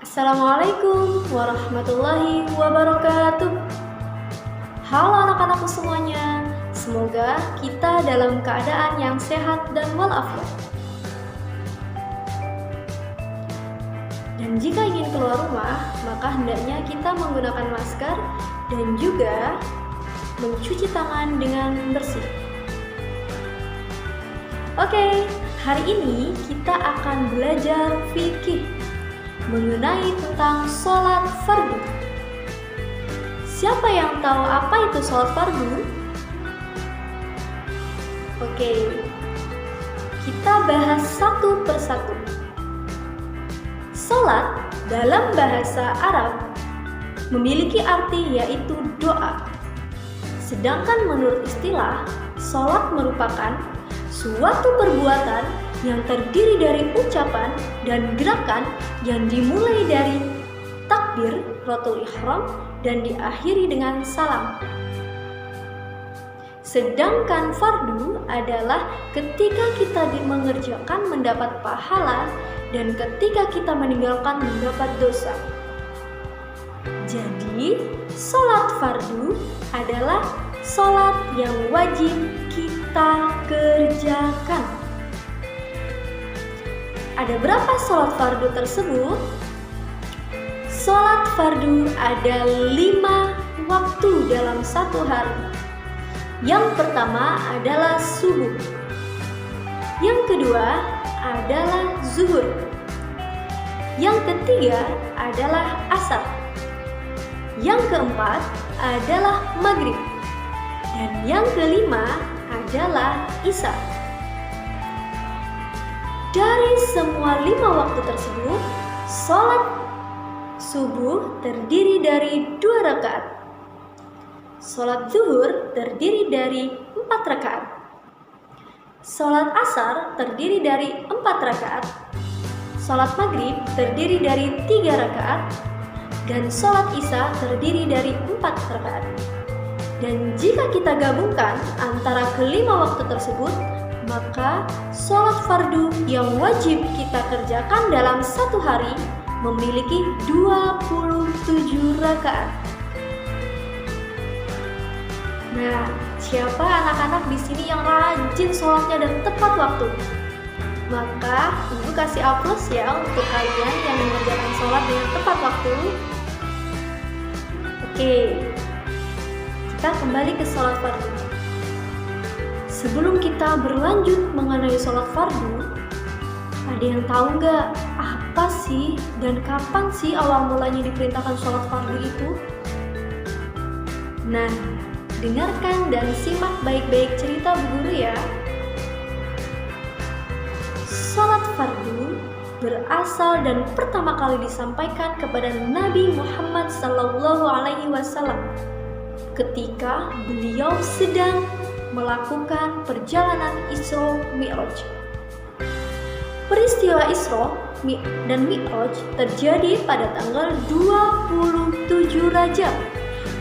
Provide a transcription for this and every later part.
Assalamualaikum warahmatullahi wabarakatuh. Halo anak-anakku semuanya, semoga kita dalam keadaan yang sehat dan walafiat. Dan jika ingin keluar rumah, maka hendaknya kita menggunakan masker dan juga mencuci tangan dengan bersih. Oke, hari ini kita akan belajar fikih mengenai tentang sholat fardu. Siapa yang tahu apa itu sholat fardu? Oke, kita bahas satu persatu. Sholat dalam bahasa Arab memiliki arti yaitu doa. Sedangkan menurut istilah, sholat merupakan suatu perbuatan yang terdiri dari ucapan dan gerakan yang dimulai dari takbir, rotul ihram, dan diakhiri dengan salam. Sedangkan fardu adalah ketika kita mengerjakan mendapat pahala dan ketika kita meninggalkan mendapat dosa. Jadi, sholat fardu adalah sholat yang wajib kita kerjakan. Ada berapa sholat fardu tersebut? Sholat fardu ada 5 waktu dalam satu hari. Yang pertama adalah subuh. Yang kedua adalah zuhur. Yang ketiga adalah asar. Yang keempat adalah maghrib. Dan yang kelima adalah isya. Dari semua 5 waktu tersebut, sholat subuh terdiri dari 2 rakaat. Sholat zuhur terdiri dari 4 rakaat. Sholat asar terdiri dari 4 rakaat. Sholat maghrib terdiri dari 3 rakaat. Dan sholat isya terdiri dari 4 rakaat. Dan jika kita gabungkan antara kelima waktu tersebut, maka sholat fardu yang wajib kita kerjakan dalam satu hari memiliki 27 rakaat. Nah, siapa anak-anak di sini yang rajin sholatnya dan tepat waktu? Maka ibu kasih aplaus ya untuk kalian yang mengerjakan sholat dengan tepat waktu. Oke, kita kembali ke sholat fardu. Sebelum kita berlanjut mengenai sholat fardu, ada yang tahu nggak apa sih dan kapan sih awal mulanya diperintahkan sholat fardu itu? Nah, dengarkan dan simak baik-baik cerita Bu Guru ya. Sholat fardu berasal dan pertama kali disampaikan kepada Nabi Muhammad SAW ketika beliau sedang melakukan perjalanan Isra Mi'raj. Peristiwa Isra dan Mi'raj terjadi pada tanggal 27 Rajab,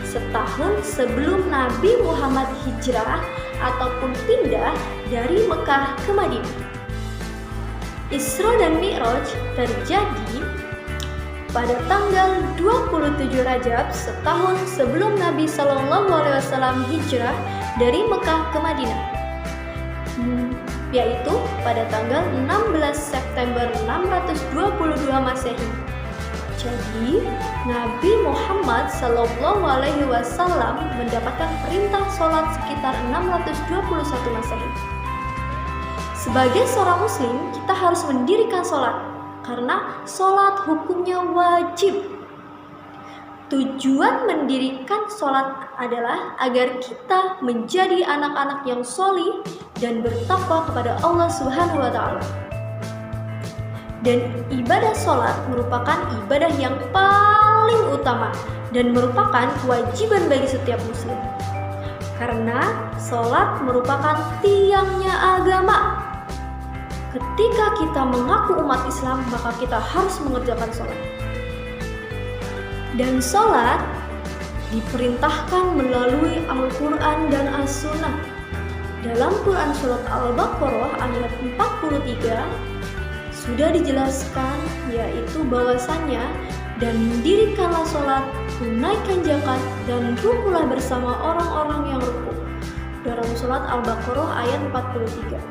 setahun sebelum Nabi Muhammad hijrah ataupun pindah dari Mekah ke Madinah. Isra dan Mi'raj terjadi pada tanggal 27 Rajab setahun sebelum Nabi SAW hijrah dari Mekah ke Madinah, yaitu pada tanggal 16 September 622 Masehi. Jadi, Nabi Muhammad SAW mendapatkan perintah sholat sekitar 621 Masehi. Sebagai seorang muslim, kita harus mendirikan sholat karena sholat hukumnya wajib. Tujuan mendirikan sholat adalah agar kita menjadi anak-anak yang sholih dan bertakwa kepada Allah Subhanahu wa Ta'ala. Dan ibadah sholat merupakan ibadah yang paling utama dan merupakan kewajiban bagi setiap muslim. Karena sholat merupakan tiangnya agama. Ketika kita mengaku umat Islam, maka kita harus mengerjakan sholat. Dan sholat diperintahkan melalui Al-Quran dan As-Sunnah. Dalam Quran Surat Al-Baqarah ayat 43 sudah dijelaskan, yaitu yaitu bahwasanya dan mendirikanlah sholat, tunaikan zakat, dan rukulah bersama orang-orang yang rukuk. Dalam surat Al-Baqarah ayat 43.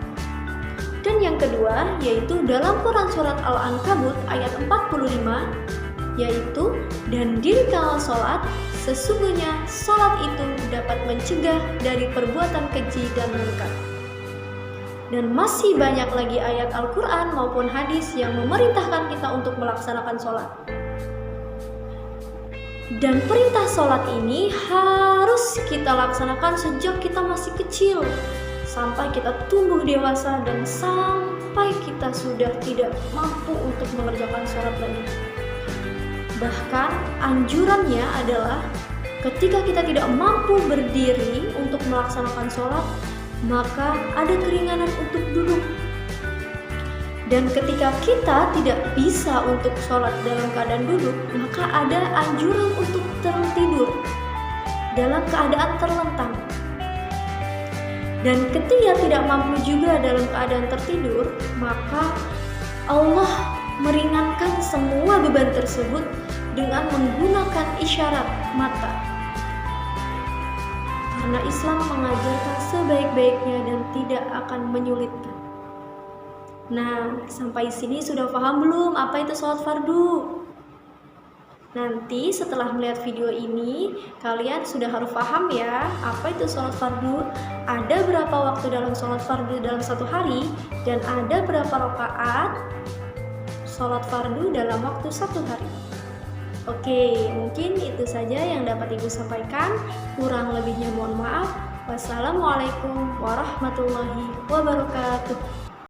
Dan yang kedua yaitu dalam Quran surat Al-Ankabut ayat 45, yaitu dan dirikanlah sholat, sesungguhnya sholat itu dapat mencegah dari perbuatan keji dan munkar. Dan masih banyak lagi ayat Al-Quran maupun hadis yang memerintahkan kita untuk melaksanakan sholat. Dan perintah sholat ini harus kita laksanakan sejak kita masih kecil, sampai kita tumbuh dewasa dan sampai kita sudah tidak mampu untuk mengerjakan sholat lagi. Bahkan anjurannya adalah ketika kita tidak mampu berdiri untuk melaksanakan sholat, maka ada keringanan untuk duduk. Dan ketika kita tidak bisa untuk sholat dalam keadaan duduk, maka ada anjuran untuk tertidur dalam keadaan terlentang. Dan ketika tidak mampu juga dalam keadaan tertidur, maka Allah meringankan semua beban tersebut dengan menggunakan isyarat mata. Karena Islam mengajarkan sebaik-baiknya dan tidak akan menyulitkan. Nah, sampai sini sudah paham belum apa itu sholat fardu? Nanti setelah melihat video ini, kalian sudah harus paham ya apa itu sholat fardu, ada berapa waktu dalam sholat fardu dalam satu hari, dan ada berapa rakaat sholat fardu dalam waktu satu hari. Oke, mungkin itu saja yang dapat Ibu sampaikan. Kurang lebihnya mohon maaf. Wassalamualaikum warahmatullahi wabarakatuh.